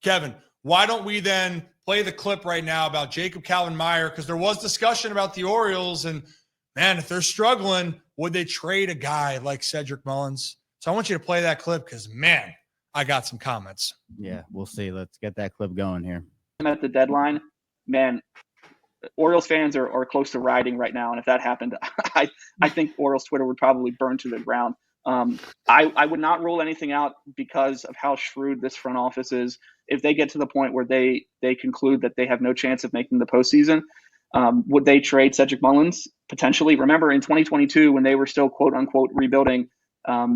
Kevin, why don't we then play the clip right now about Jacob Calvin-Meyer? Because there was discussion about the Orioles, and man, if they're struggling, would they trade a guy like Cedric Mullins? So I want you to play that clip because, man, I got some comments. Yeah, we'll see. Let's get that clip going here. At the deadline, man, Orioles fans are close to rioting right now. And if that happened, I think Orioles Twitter would probably burn to the ground. I would not rule anything out because of how shrewd this front office is. If they get to the point where they conclude that they have no chance of making the postseason, would they trade Cedric Mullins? Potentially. Remember in 2022 when they were still quote unquote rebuilding,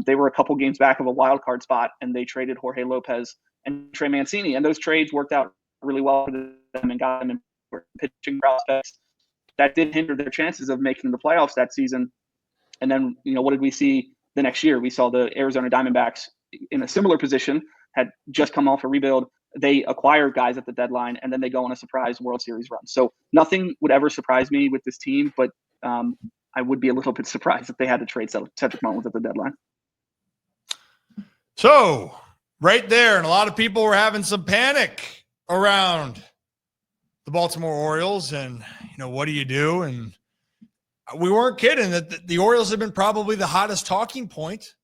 they were a couple games back of a wild card spot and they traded Jorge Lopez and Trey Mancini. And those trades worked out really well for them and got them in pitching prospects. That did hinder their chances of making the playoffs that season. And then, what did we see the next year? We saw the Arizona Diamondbacks in a similar position, had just come off a rebuild. They acquired guys at the deadline, and then they go on a surprise World Series run. So nothing would ever surprise me with this team, but I would be a little bit surprised if they had to trade Cedric Mullins at the deadline. So right there, and a lot of people were having some panic around the Baltimore Orioles, and what do you do? And we weren't kidding that the Orioles have been probably the hottest talking point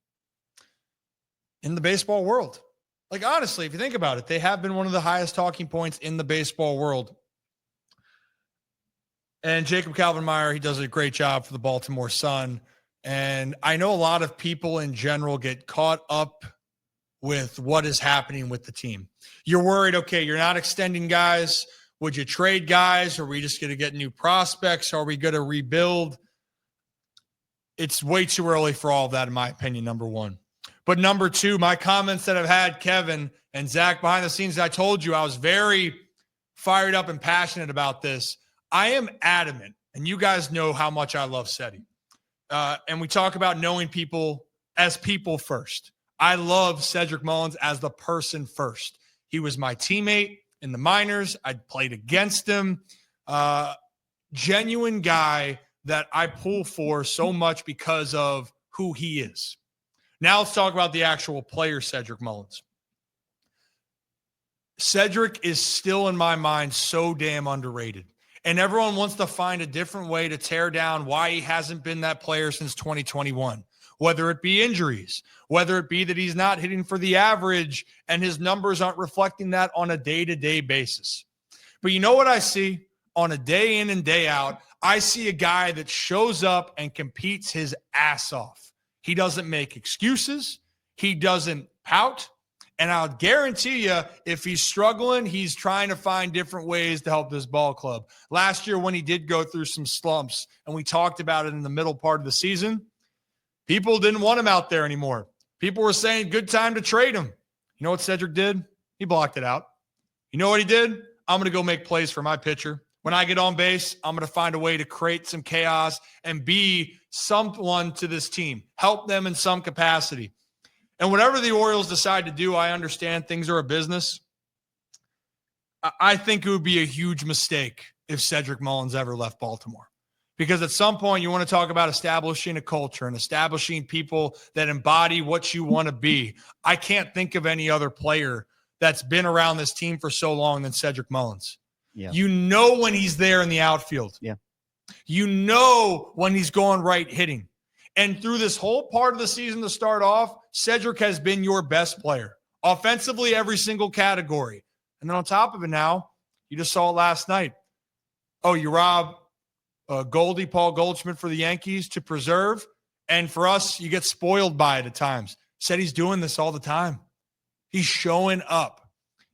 in the baseball world. Like, honestly, if you think about it, they have been one of the highest talking points in the baseball world. And Jacob Calvin-Meyer, he does a great job for the Baltimore Sun. And I know a lot of people in general get caught up with what is happening with the team. You're worried, okay, you're not extending guys. Would you trade guys? Are we just going to get new prospects? Are we going to rebuild? It's way too early for all of that, in my opinion, number one. But number two, my comments that I've had, Kevin and Zach, behind the scenes, I told you I was very fired up and passionate about this. I am adamant, and you guys know how much I love Cedi. And we talk about knowing people as people first. I love Cedric Mullins as the person first. He was my teammate in the minors. I played against him. Genuine guy that I pull for so much because of who he is. Now let's talk about the actual player, Cedric Mullins. Cedric is still, in my mind, so damn underrated. And everyone wants to find a different way to tear down why he hasn't been that player since 2021. Whether it be injuries, whether it be that he's not hitting for the average and his numbers aren't reflecting that on a day-to-day basis. But you know what I see on a day in and day out? I see a guy that shows up and competes his ass off. He doesn't make excuses. He doesn't pout. And I'll guarantee you, if he's struggling, he's trying to find different ways to help this ball club. Last year, when he did go through some slumps, and we talked about it in the middle part of the season, people didn't want him out there anymore. People were saying, good time to trade him. You know what Cedric did? He blocked it out. You know what he did? I'm going to go make plays for my pitcher. When I get on base, I'm going to find a way to create some chaos and be someone to this team, help them in some capacity. And whatever the Orioles decide to do, I understand things are a business. I think it would be a huge mistake if Cedric Mullins ever left Baltimore. Because at some point, you want to talk about establishing a culture and establishing people that embody what you want to be. I can't think of any other player that's been around this team for so long than Cedric Mullins. Yeah. You know when he's there in the outfield. Yeah. You know when he's going right hitting. And through this whole part of the season to start off, Cedric has been your best player. Offensively, every single category. And then on top of it now, you just saw it last night. Oh, you rob Goldie, Paul Goldschmidt for the Yankees to preserve. And for us, you get spoiled by it at times. Said he's doing this all the time. He's showing up.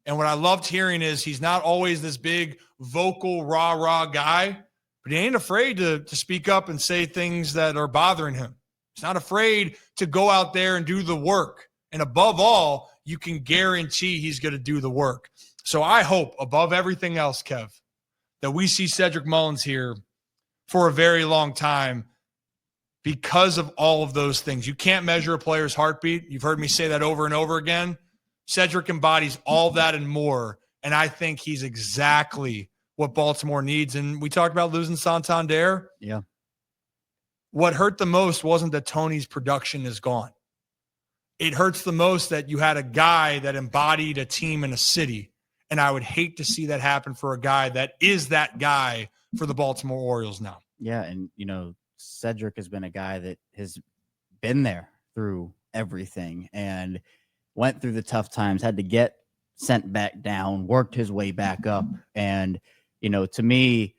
And what I loved hearing is he's not always this big vocal rah-rah guy, but he ain't afraid to speak up and say things that are bothering him. He's not afraid to go out there and do the work. And above all, you can guarantee he's going to do the work. So I hope, above everything else, Kev, that we see Cedric Mullins here for a very long time because of all of those things. You can't measure a player's heartbeat. You've heard me say that over and over again. Cedric embodies all that and more, and I think he's exactly what Baltimore needs. And we talked about losing Santander. Yeah. What hurt the most wasn't that Tony's production is gone. It hurts the most that you had a guy that embodied a team in a city And I would hate to see that happen for a guy that is that guy for the Baltimore Orioles now. Yeah, and Cedric has been a guy that has been there through everything and went through the tough times, had to get sent back down, worked his way back up. And, to me,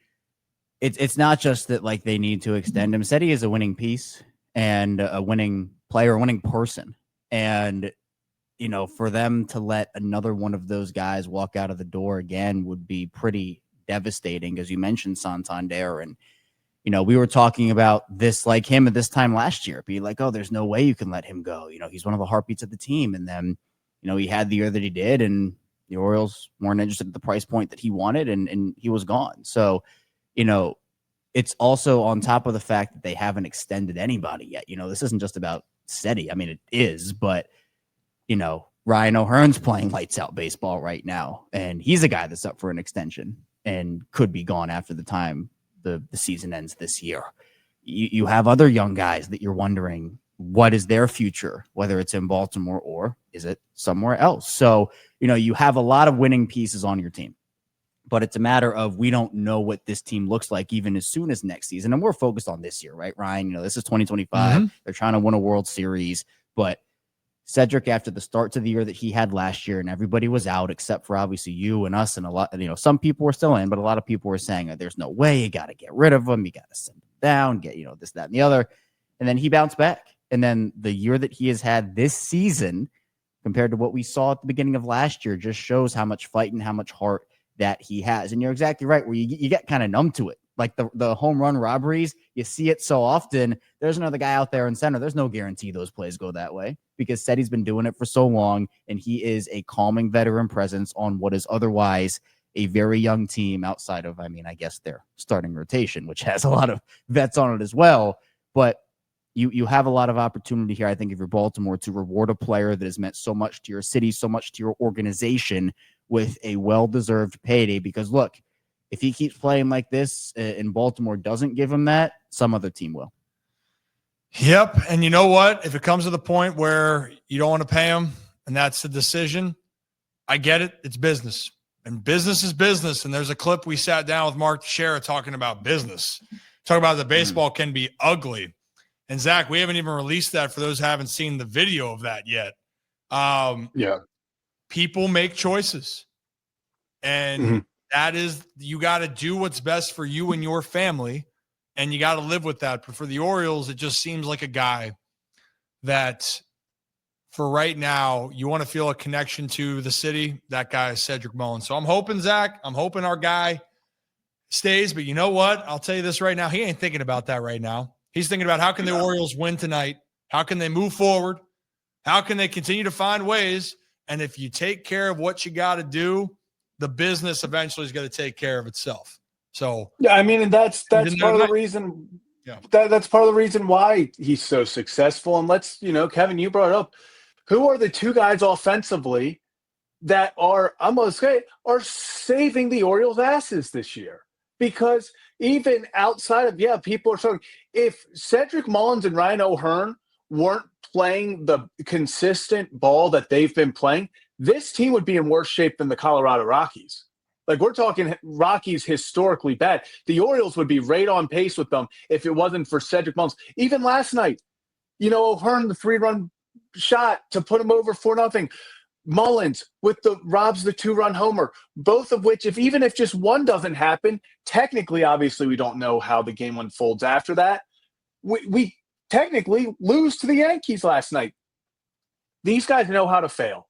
it's not just that like they need to extend him. Said he is a winning piece and a winning player, a winning person. And, for them to let another one of those guys walk out of the door again would be pretty devastating, as you mentioned Santander. And, we were talking about this like him at this time last year, be like, oh, there's no way you can let him go. He's one of the heartbeats of the team. And then, he had the year that he did, and the Orioles weren't interested at the price point that he wanted, and he was gone. So, it's also on top of the fact that they haven't extended anybody yet. This isn't just about Steady. I mean, it is, but, Ryan O'Hearn's playing lights out baseball right now, and he's a guy that's up for an extension and could be gone after the time the season ends this year. You have other young guys that you're wondering what is their future, whether it's in Baltimore or is it somewhere else. So, you have a lot of winning pieces on your team, but it's a matter of we don't know what this team looks like even as soon as next season. And we're focused on this year, right, Ryan? This is 2025. Mm-hmm. They're trying to win a World Series, but Cedric, after the start to the year that he had last year, and everybody was out except for obviously you and us and a lot, some people were still in, but a lot of people were saying that there's no way, you got to get rid of him. You got to send him down, get, this, that, and the other. And then he bounced back. And then the year that he has had this season compared to what we saw at the beginning of last year just shows how much fight and how much heart that he has. And you're exactly right, where you get kind of numb to it. Like the home run robberies, you see it so often. There's another guy out there in center. There's no guarantee those plays go that way because Seti's been doing it for so long, and he is a calming veteran presence on what is otherwise a very young team outside of, I guess their starting rotation, which has a lot of vets on it as well. But you have a lot of opportunity here, I think, if you're Baltimore, to reward a player that has meant so much to your city, so much to your organization with a well-deserved payday. Because look, if he keeps playing like this and Baltimore doesn't give him that, some other team will. Yep. And you know what? If it comes to the point where you don't want to pay him and that's the decision, I get it. It's business. And business is business. And there's a clip we sat down with Mark Teixeira talking about business. Talking about the baseball can be ugly. And Zach, we haven't even released that for those who haven't seen the video of that yet. People make choices. And that is, you got to do what's best for you and your family, and you got to live with that. But for the Orioles, it just seems like a guy that for right now, you want to feel a connection to the city. That guy is Cedric Mullins. So I'm hoping, Zach, our guy stays. But you know what? I'll tell you this right now. He ain't thinking about that right now. He's thinking about how can the Orioles win tonight? How can they move forward? How can they continue to find ways? And if you take care of what you got to do, the business eventually is going to take care of itself. So and that's part of the reason. Yeah. That's part of the reason why he's so successful. And let's, Kevin, you brought it up. Who are the two guys offensively that are saving the Orioles' asses this year? Because even outside of people are saying if Cedric Mullins and Ryan O'Hearn weren't playing the consistent ball that they've been playing, this team would be in worse shape than the Colorado Rockies. Like, we're talking Rockies historically bad. The Orioles would be right on pace with them if it wasn't for Cedric Mullins. Even last night, O'Hearn, the 3-run shot to put him over 4-0. Mullins with the 2-run homer, both of which, even if just one doesn't happen, technically, obviously, we don't know how the game unfolds after that. We technically lose to the Yankees last night. These guys know how to fail.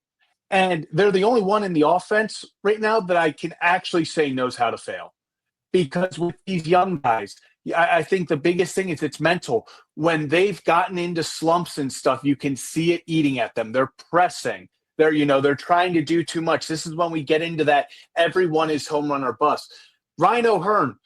And they're the only one in the offense right now that I can actually say knows how to fail. Because with these young guys, I think the biggest thing is it's mental. When they've gotten into slumps and stuff, you can see it eating at them. They're pressing. They're trying to do too much. This is when we get into that everyone is home run or bust. Ryan O'Hearn,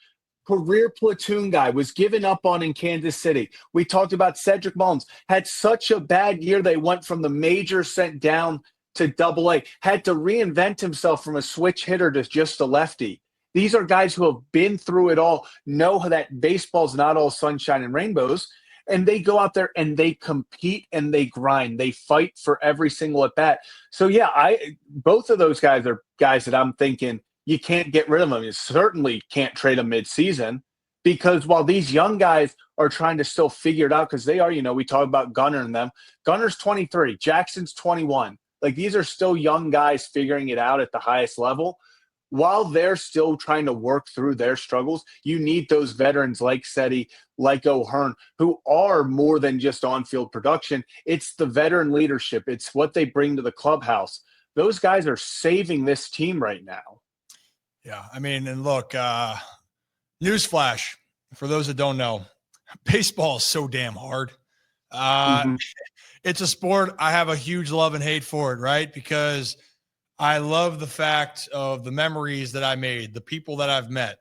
career platoon guy, was given up on in Kansas City. We talked about Cedric Mullins. Had such a bad year they went from the major sent down to Double-A. Had to reinvent himself from a switch hitter to just a lefty. These are guys who have been through it all, know that baseball's not all sunshine and rainbows. and they go out there and they compete and they grind. They fight for every single at bat. So yeah, both of those guys are guys that I'm thinking you can't get rid of them. You certainly can't trade them mid-season, because while these young guys are trying to still figure it out, because they are, we talk about Gunnar and them. Gunner's 23, Jackson's 21. Like, these are still young guys figuring it out at the highest level. While they're still trying to work through their struggles, you need those veterans like Cedi, like O'Hearn, who are more than just on-field production. It's the veteran leadership. It's what they bring to the clubhouse. Those guys are saving this team right now. Yeah, I mean, and look, newsflash, for those that don't know, baseball is so damn hard. It's a sport I have a huge love and hate for it, right? Because I love the fact of the memories that I made, the people that I've met,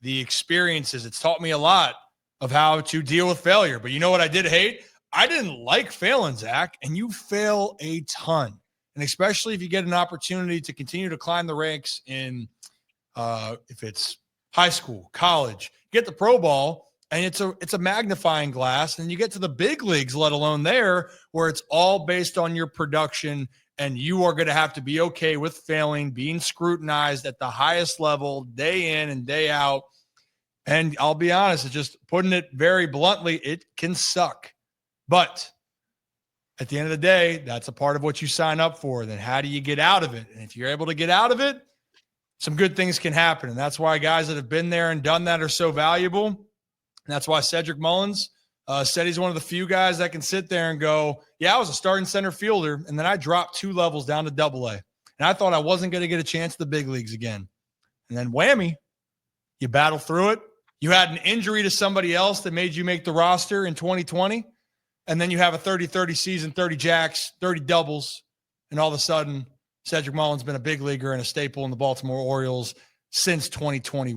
the experiences. It's taught me a lot of how to deal with failure. But you know what I did hate? I didn't like failing, Zach, and you fail a ton. And especially if you get an opportunity to continue to climb the ranks in if it's high school, college, get the pro ball, and it's a magnifying glass, and you get to the big leagues, let alone there, where it's all based on your production, and you are going to have to be okay with failing, being scrutinized at the highest level, day in and day out. And I'll be honest, it's just putting it very bluntly, it can suck. But at the end of the day, that's a part of what you sign up for. Then how do you get out of it? And if you're able to get out of it, some good things can happen. And that's why guys that have been there and done that are so valuable. And that's why Cedric Mullins said he's one of the few guys that can sit there and go, yeah, I was a starting center fielder, and then I dropped 2 levels down to Double-A. And I thought I wasn't going to get a chance at the big leagues again. And then whammy, you battle through it. You had an injury to somebody else that made you make the roster in 2020. And then you have a 30-30 season, 30 jacks, 30 doubles. And all of a sudden, Cedric Mullins been a big leaguer and a staple in the Baltimore Orioles since 2021.